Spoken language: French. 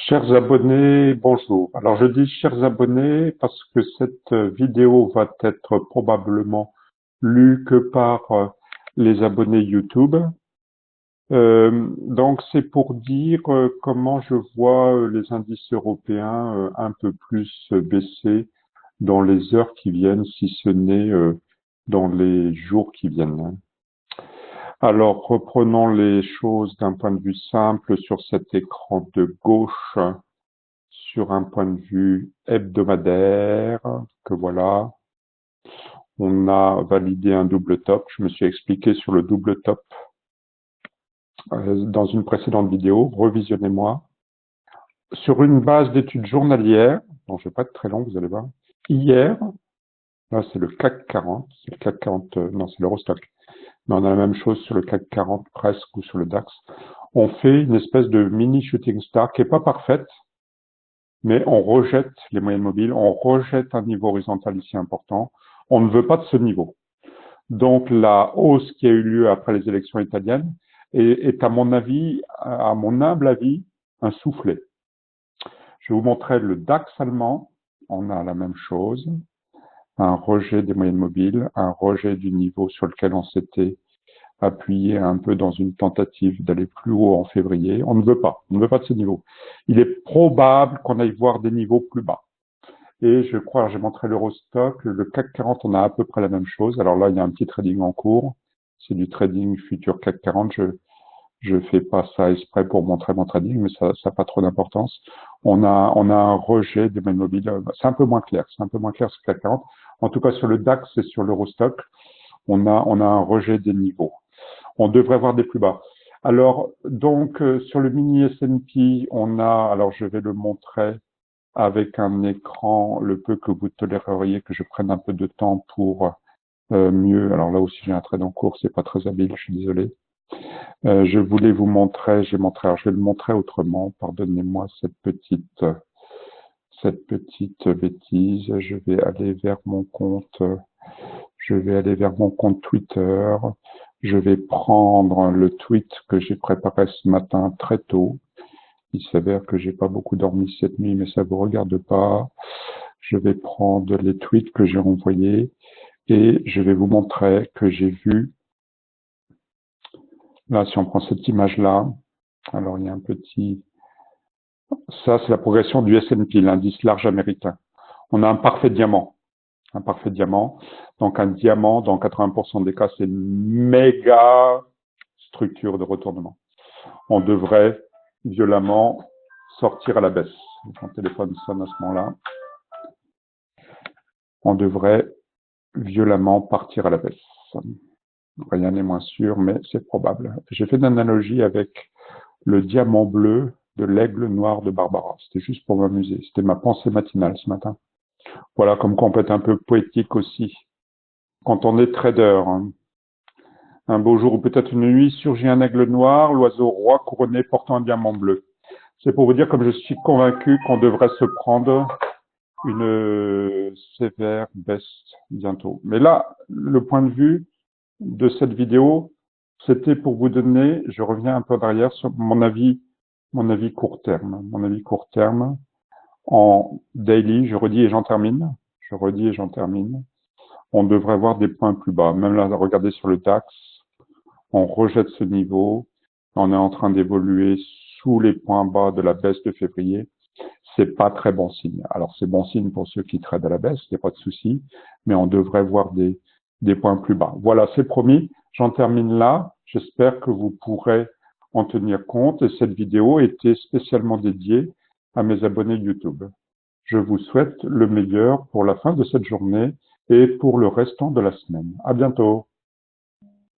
Chers abonnés, bonjour. Alors je dis chers abonnés parce que cette vidéo va être probablement lue que par les abonnés YouTube. Donc c'est pour dire comment je vois les indices européens un peu plus baisser dans les heures qui viennent, si ce n'est dans les jours qui viennent. Alors reprenons les choses d'un point de vue simple sur cet écran de gauche. Sur un point de vue hebdomadaire, que voilà, on a validé un double top. Je me suis expliqué sur le double top dans une précédente vidéo, revisionnez-moi. Sur une base d'études journalières, donc je ne vais pas être très long, vous allez voir. Hier, là c'est le CAC 40, c'est le CAC 40, non c'est l'Eurostock, mais on a la même chose sur le CAC 40 presque ou sur le DAX. On fait une espèce de mini shooting star qui est pas parfaite, mais on rejette les moyennes mobiles, on rejette un niveau horizontal ici important. On ne veut pas de ce niveau. Donc la hausse qui a eu lieu après les élections italiennes est à mon avis, à mon humble avis, un soufflet. Je vais vous montrer le DAX allemand. On a la même chose, un rejet des moyennes mobiles, un rejet du niveau sur lequel on s'était appuyé un peu dans une tentative d'aller plus haut en février. On ne veut pas de ce niveau. Il est probable qu'on aille voir des niveaux plus bas. Et je crois, j'ai montré l'Eurostock, le CAC 40, on a à peu près la même chose. Alors là, il y a un petit trading en cours. C'est du trading futur CAC 40. Je fais pas ça exprès pour montrer mon trading, mais ça n'a pas trop d'importance. On a un rejet des moyennes mobiles. C'est un peu moins clair. C'est un peu moins clair sur le CAC 40. En tout cas, sur le DAX et sur l'Eurostock, on a un rejet des niveaux. On devrait voir des plus bas. Alors, donc, sur le mini S&P, on a, alors je vais le montrer avec un écran, le peu que vous toléreriez que je prenne un peu de temps pour mieux. Alors là aussi, j'ai un trade en cours, c'est pas très habile, je suis désolé. Je voulais vous montrer, je vais le montrer autrement. Pardonnez-moi cette petite bêtise. Je vais aller vers mon compte Twitter. Je vais prendre le tweet que j'ai préparé ce matin très tôt. Il s'avère que j'ai pas beaucoup dormi cette nuit, mais ça vous regarde pas. Je vais prendre les tweets que j'ai envoyés et je vais vous montrer que j'ai vu, là, si on prend cette image-là, alors il y a un petit, ça c'est la progression du S&P, l'indice large américain. On a un parfait diamant. Donc un diamant, dans 80% des cas, c'est une méga structure de retournement. On devrait violemment sortir à la baisse. Mon téléphone sonne à ce moment-là. On devrait violemment partir à la baisse. Rien n'est moins sûr, mais c'est probable. J'ai fait une analogie avec le diamant bleu de l'aigle noir de Barbara. C'était juste pour m'amuser. C'était ma pensée matinale ce matin. Voilà, comme qu'on peut être un peu poétique aussi. Quand on est trader, hein. Un beau jour ou peut-être une nuit, surgit un aigle noir, l'oiseau roi couronné portant un diamant bleu. C'est pour vous dire comme je suis convaincu qu'on devrait se prendre une sévère baisse bientôt. Mais là, le point de vue de cette vidéo, c'était pour vous donner, je reviens un peu derrière sur mon avis court terme. Mon avis court terme en daily, je redis et j'en termine. On devrait voir des points plus bas. Même là, regardez sur le DAX, on rejette ce niveau. On est en train d'évoluer sous les points bas de la baisse de février. C'est pas très bon signe. Alors, c'est bon signe pour ceux qui tradent à la baisse, il n'y a pas de souci, mais on devrait voir des points plus bas. Voilà, c'est promis. J'en termine là. J'espère que vous pourrez en tenir compte et cette vidéo était spécialement dédiée à mes abonnés YouTube. Je vous souhaite le meilleur pour la fin de cette journée et pour le restant de la semaine. À bientôt.